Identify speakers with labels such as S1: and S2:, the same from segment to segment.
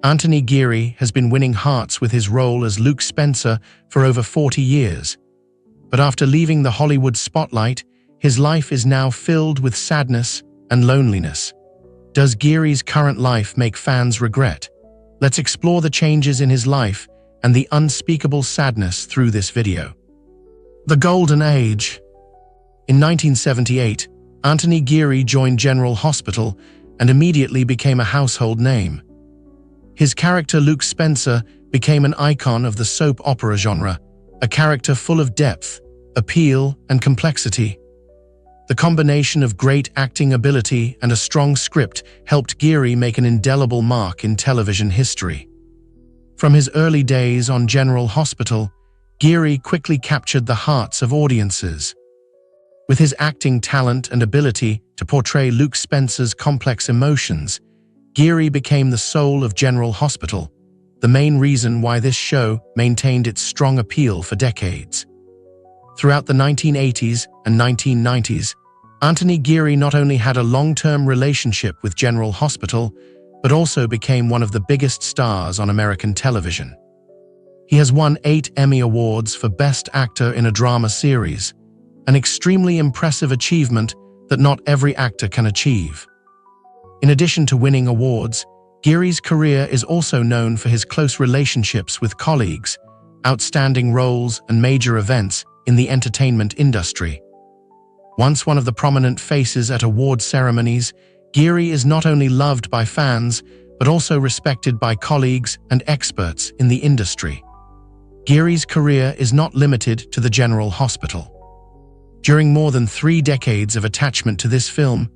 S1: Anthony Geary has been winning hearts with his role as Luke Spencer for over 40 years. But after leaving the Hollywood spotlight, his life is now filled with sadness and loneliness. Does Geary's current life make fans regret? Let's explore the changes in his life and the unspeakable sadness through this video. The Golden Age. In 1978, Anthony Geary joined General Hospital and immediately became a household name. His character Luke Spencer became an icon of the soap opera genre, a character full of depth, appeal, and complexity. The combination of great acting ability and a strong script helped Geary make an indelible mark in television history. From his early days on General Hospital, Geary quickly captured the hearts of audiences. With his acting talent and ability to portray Luke Spencer's complex emotions, Geary became the soul of General Hospital, the main reason why this show maintained its strong appeal for decades. Throughout the 1980s and 1990s, Anthony Geary not only had a long-term relationship with General Hospital, but also became one of the biggest stars on American television. He has won 8 Emmy Awards for Best Actor in a Drama Series, an extremely impressive achievement that not every actor can achieve. In addition to winning awards, Geary's career is also known for his close relationships with colleagues, outstanding roles, and major events in the entertainment industry. Once one of the prominent faces at award ceremonies, Geary is not only loved by fans, but also respected by colleagues and experts in the industry. Geary's career is not limited to the General Hospital. During more than 3 decades of attachment to this film,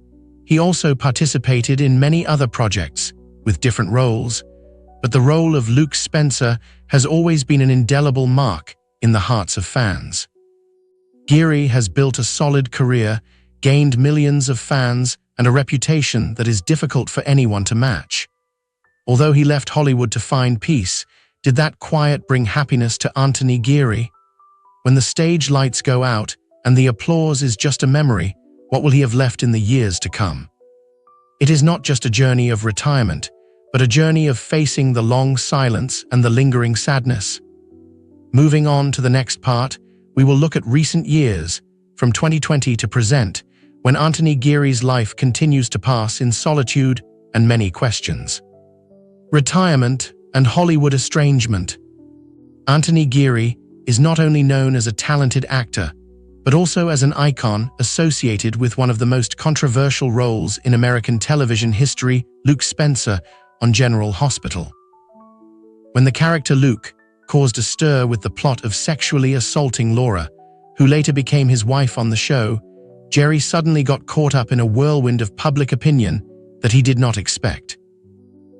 S1: he also participated in many other projects with different roles, but the role of Luke Spencer has always been an indelible mark in the hearts of fans. Geary has built a solid career, gained millions of fans, and a reputation that is difficult for anyone to match. Although he left Hollywood to find peace, did that quiet bring happiness to Anthony Geary? When the stage lights go out and the applause is just a memory, what will he have left in the years to come? It is not just a journey of retirement, but a journey of facing the long silence and the lingering sadness. Moving on to the next part, we will look at recent years, from 2020 to present, when Anthony Geary's life continues to pass in solitude and many questions. Retirement and Hollywood estrangement. Anthony Geary is not only known as a talented actor, but also as an icon associated with one of the most controversial roles in American television history, Luke Spencer, on General Hospital. When the character Luke caused a stir with the plot of sexually assaulting Laura, who later became his wife on the show, Geary suddenly got caught up in a whirlwind of public opinion that he did not expect.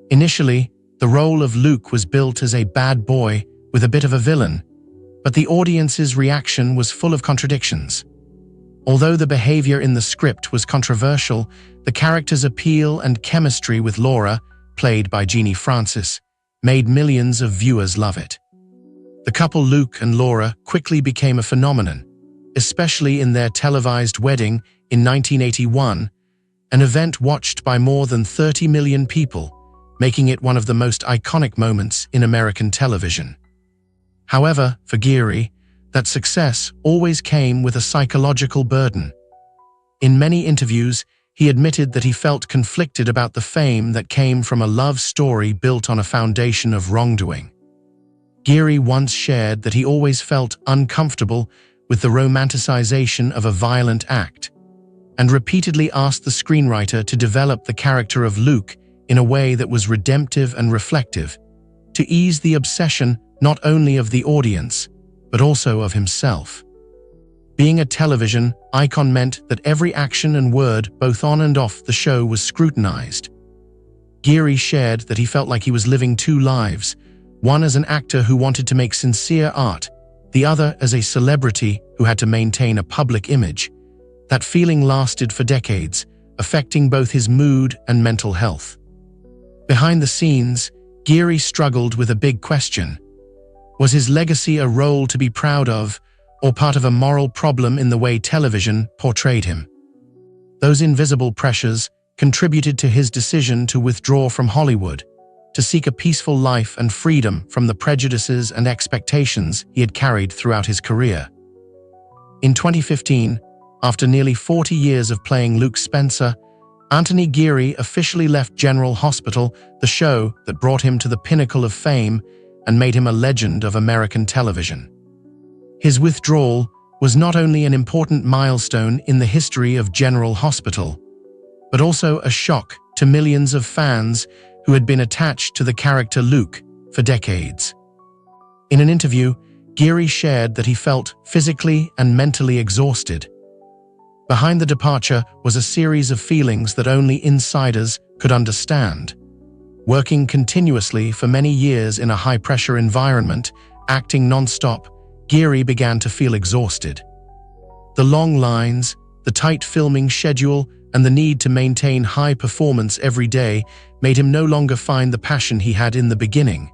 S1: Initially, the role of Luke was built as a bad boy with a bit of a villain, but the audience's reaction was full of contradictions. Although the behavior in the script was controversial, the character's appeal and chemistry with Laura, played by Geary Francis, made millions of viewers love it. The couple Luke and Laura quickly became a phenomenon, especially in their televised wedding in 1981, an event watched by more than 30 million people, making it one of the most iconic moments in American television. However, for Geary, that success always came with a psychological burden. In many interviews, he admitted that he felt conflicted about the fame that came from a love story built on a foundation of wrongdoing. Geary once shared that he always felt uncomfortable with the romanticization of a violent act, and repeatedly asked the screenwriter to develop the character of Luke in a way that was redemptive and reflective, to ease the obsession not only of the audience, but also of himself. Being a television icon meant that every action and word, both on and off the show, was scrutinized. Geary shared that he felt like he was living 2 lives, one as an actor who wanted to make sincere art, the other as a celebrity who had to maintain a public image. That feeling lasted for decades, affecting both his mood and mental health. Behind the scenes, Geary struggled with a big question. Was his legacy a role to be proud of, or part of a moral problem in the way television portrayed him? Those invisible pressures contributed to his decision to withdraw from Hollywood, to seek a peaceful life and freedom from the prejudices and expectations he had carried throughout his career. In 2015, after nearly 40 years of playing Luke Spencer, Anthony Geary officially left General Hospital, the show that brought him to the pinnacle of fame and made him a legend of American television. His withdrawal was not only an important milestone in the history of General Hospital, but also a shock to millions of fans who had been attached to the character Luke for decades. In an interview, Geary shared that he felt physically and mentally exhausted. Behind the departure was a series of feelings that only insiders could understand. Working continuously for many years in a high-pressure environment, acting non-stop, Geary began to feel exhausted. The long lines, the tight filming schedule, and the need to maintain high performance every day made him no longer find the passion he had in the beginning.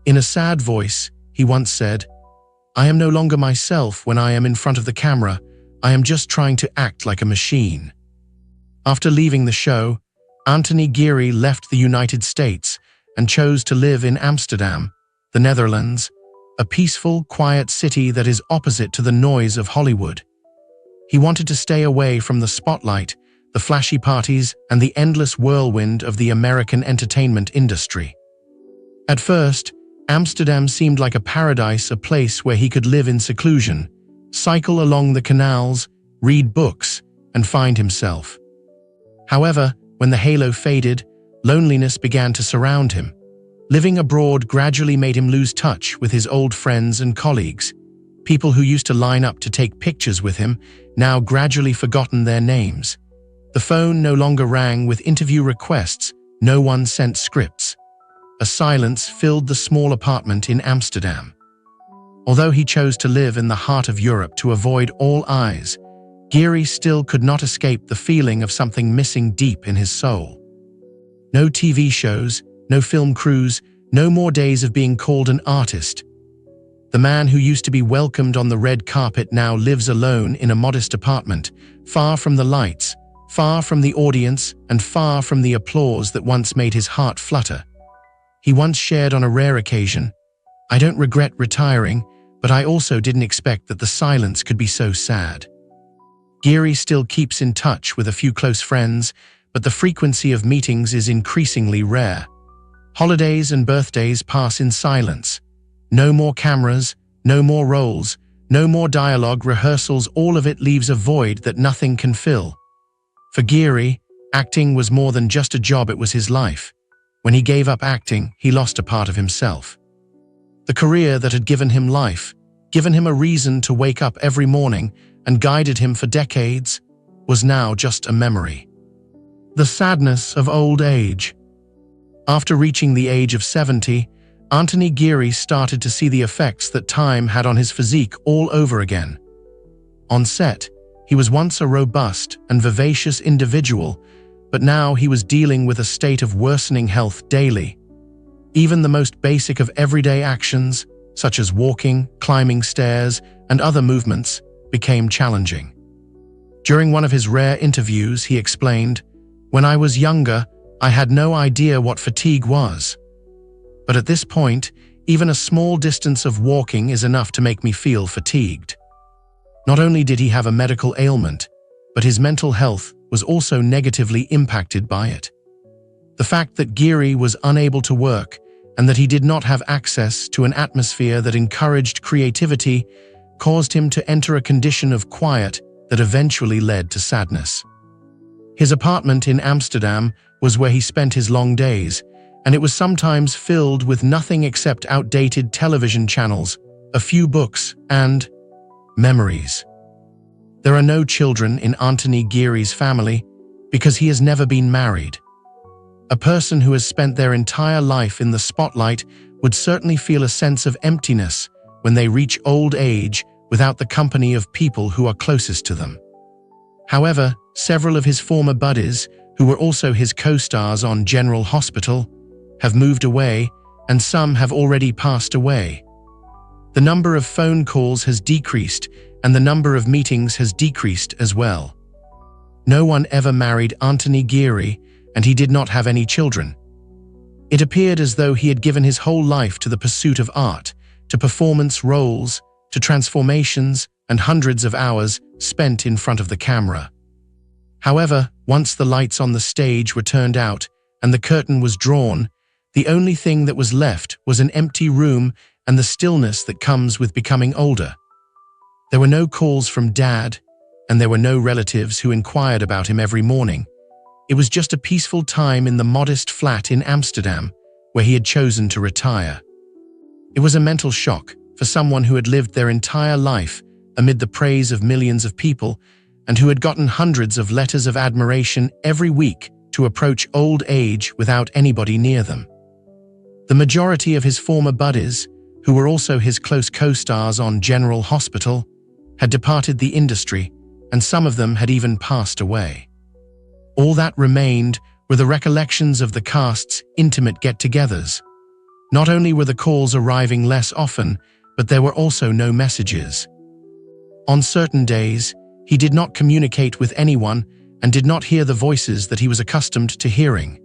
S1: In a sad voice, he once said, "I am no longer myself when I am in front of the camera. I am just trying to act like a machine." After leaving the show, Anthony Geary left the United States and chose to live in Amsterdam, the Netherlands, a peaceful, quiet city that is opposite to the noise of Hollywood. He wanted to stay away from the spotlight, the flashy parties, and the endless whirlwind of the American entertainment industry. At first, Amsterdam seemed like a paradise, a place where he could live in seclusion, cycle along the canals, read books, and find himself. However, when the halo faded, loneliness began to surround him. Living abroad gradually made him lose touch with his old friends and colleagues. People who used to line up to take pictures with him now gradually forgotten their names. The phone no longer rang with interview requests, no one sent scripts. A silence filled the small apartment in Amsterdam. Although he chose to live in the heart of Europe to avoid all eyes, Geary still could not escape the feeling of something missing deep in his soul. No TV shows, no film crews, no more days of being called an artist. The man who used to be welcomed on the red carpet now lives alone in a modest apartment, far from the lights, far from the audience, and far from the applause that once made his heart flutter. He once shared on a rare occasion, "I don't regret retiring, but I also didn't expect that the silence could be so sad." Geary still keeps in touch with a few close friends, but the frequency of meetings is increasingly rare. Holidays and birthdays pass in silence. No more cameras, no more roles, no more dialogue rehearsals, all of it leaves a void that nothing can fill. For Geary, acting was more than just a job, it was his life. When he gave up acting, he lost a part of himself. The career that had given him life, given him a reason to wake up every morning, and guided him for decades, was now just a memory. The sadness of old age. After reaching the age of 70, Anthony Geary started to see the effects that time had on his physique all over again. On set, he was once a robust and vivacious individual, but now he was dealing with a state of worsening health daily. Even the most basic of everyday actions, such as walking, climbing stairs, and other movements, became challenging. During one of his rare interviews, he explained, "When I was younger, I had no idea what fatigue was. But at this point, even a small distance of walking is enough to make me feel fatigued." Not only did he have a medical ailment, but his mental health was also negatively impacted by it. The fact that Geary was unable to work and that he did not have access to an atmosphere that encouraged creativity caused him to enter a condition of quiet that eventually led to sadness. His apartment in Amsterdam was where he spent his long days, and it was sometimes filled with nothing except outdated television channels, a few books, and memories. There are no children in Anthony Geary's family because he has never been married. A person who has spent their entire life in the spotlight would certainly feel a sense of emptiness when they reach old age without the company of people who are closest to them. However, several of his former buddies, who were also his co-stars on General Hospital, have moved away, and some have already passed away. The number of phone calls has decreased, and the number of meetings has decreased as well. No one ever married Anthony Geary, and he did not have any children. It appeared as though he had given his whole life to the pursuit of art, to performance roles, to transformations, and hundreds of hours spent in front of the camera. However, once the lights on the stage were turned out and the curtain was drawn, the only thing that was left was an empty room and the stillness that comes with becoming older. There were no calls from Dad, and there were no relatives who inquired about him every morning. It was just a peaceful time in the modest flat in Amsterdam, where he had chosen to retire. It was a mental shock for someone who had lived their entire life amid the praise of millions of people and who had gotten hundreds of letters of admiration every week to approach old age without anybody near them. The majority of his former buddies, who were also his close co-stars on General Hospital, had departed the industry, and some of them had even passed away. All that remained were the recollections of the cast's intimate get-togethers. Not only were the calls arriving less often, but there were also no messages. On certain days, he did not communicate with anyone and did not hear the voices that he was accustomed to hearing.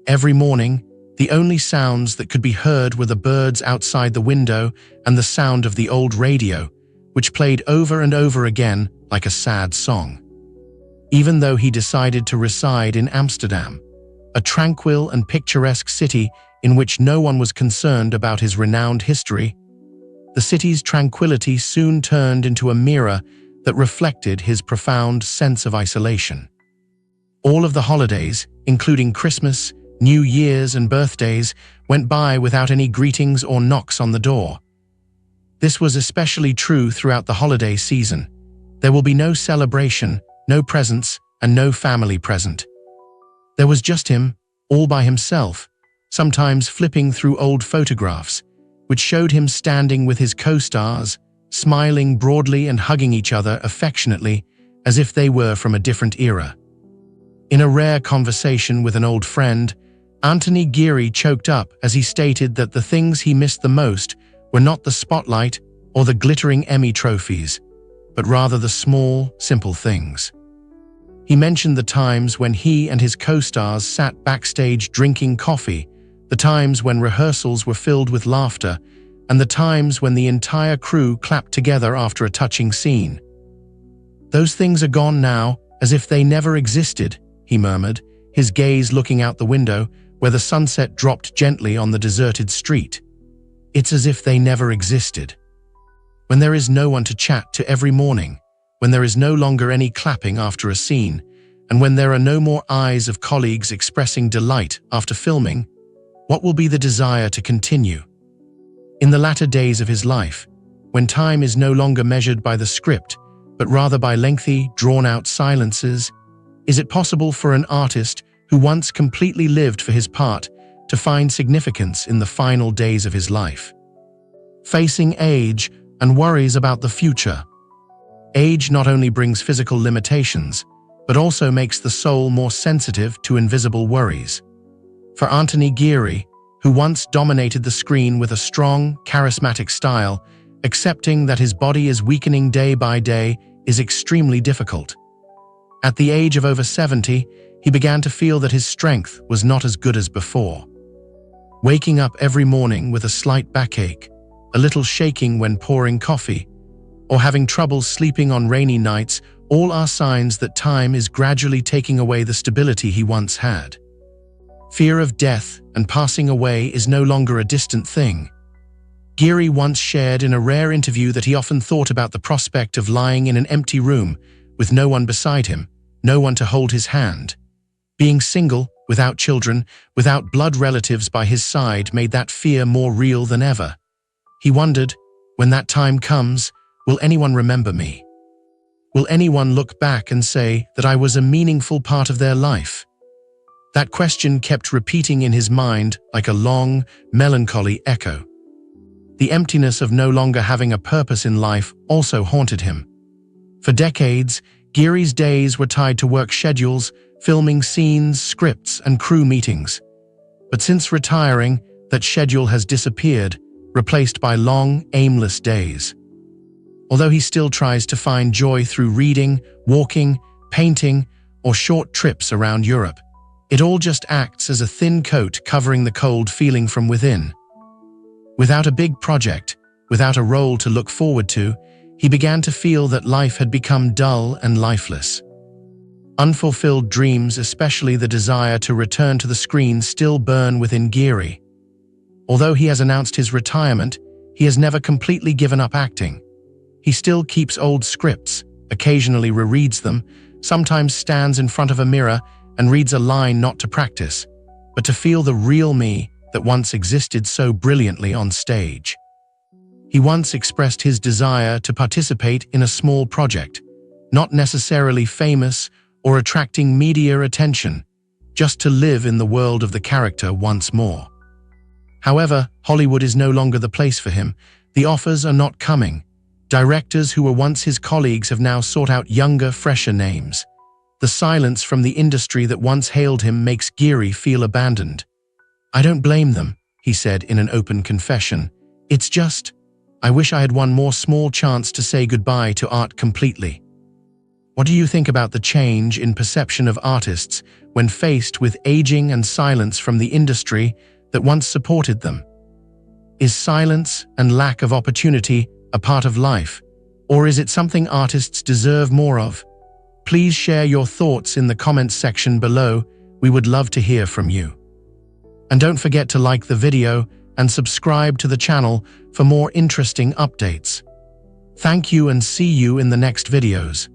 S1: Every morning, the only sounds that could be heard were the birds outside the window and the sound of the old radio, which played over and over again like a sad song. Even though he decided to reside in Amsterdam, a tranquil and picturesque city in which no one was concerned about his renowned history, the city's tranquility soon turned into a mirror that reflected his profound sense of isolation. All of the holidays, including Christmas, New Year's, and birthdays, went by without any greetings or knocks on the door. This was especially true throughout the holiday season. There will be no celebration, no presents, and no family present. There was just him, all by himself, sometimes flipping through old photographs, which showed him standing with his co-stars, smiling broadly and hugging each other affectionately as if they were from a different era. In a rare conversation with an old friend, Anthony Geary choked up as he stated that the things he missed the most were not the spotlight or the glittering Emmy trophies, but rather the small, simple things. He mentioned the times when he and his co-stars sat backstage drinking coffee, the times when rehearsals were filled with laughter, and the times when the entire crew clapped together after a touching scene. "Those things are gone now, as if they never existed," he murmured, his gaze looking out the window where the sunset dropped gently on the deserted street. "It's as if they never existed." When there is no one to chat to every morning, when there is no longer any clapping after a scene, and when there are no more eyes of colleagues expressing delight after filming, what will be the desire to continue? In the latter days of his life, when time is no longer measured by the script, but rather by lengthy, drawn-out silences, is it possible for an artist who once completely lived for his part to find significance in the final days of his life? Facing age and worries about the future. Age not only brings physical limitations, but also makes the soul more sensitive to invisible worries. For Anthony Geary, who once dominated the screen with a strong, charismatic style, accepting that his body is weakening day by day is extremely difficult. At the age of over 70, he began to feel that his strength was not as good as before. Waking up every morning with a slight backache, a little shaking when pouring coffee, or having trouble sleeping on rainy nights, all are signs that time is gradually taking away the stability he once had. Fear of death and passing away is no longer a distant thing. Geary once shared in a rare interview that he often thought about the prospect of lying in an empty room with no one beside him, no one to hold his hand. Being single, without children, without blood relatives by his side made that fear more real than ever. He wondered, when that time comes, will anyone remember me? Will anyone look back and say that I was a meaningful part of their life? That question kept repeating in his mind like a long, melancholy echo. The emptiness of no longer having a purpose in life also haunted him. For decades, Geary's days were tied to work schedules, filming scenes, scripts, and crew meetings. But since retiring, that schedule has disappeared, replaced by long, aimless days. Although he still tries to find joy through reading, walking, painting, or short trips around Europe, It all just acts as a thin coat covering the cold feeling from within. Without a big project, without a role to look forward to, he began to feel that life had become dull and lifeless. Unfulfilled dreams, especially the desire to return to the screen, still burn within Geary. Although he has announced his retirement, he has never completely given up acting. He still keeps old scripts, occasionally rereads them, sometimes stands in front of a mirror and reads a line not to practice, but to feel the real me that once existed so brilliantly on stage. He once expressed his desire to participate in a small project, not necessarily famous or attracting media attention, just to live in the world of the character once more. However, Hollywood is no longer the place for him. The offers are not coming. Directors who were once his colleagues have now sought out younger, fresher names. The silence from the industry that once hailed him makes Geary feel abandoned. "I don't blame them," he said in an open confession. "It's just, I wish I had one more small chance to say goodbye to art completely." What do you think about the change in perception of artists when faced with aging and silence from the industry that once supported them? Is silence and lack of opportunity a part of life, or is it something artists deserve more of? Please share your thoughts in the comments section below. We would love to hear from you. And don't forget to like the video and subscribe to the channel for more interesting updates. Thank you and see you in the next videos.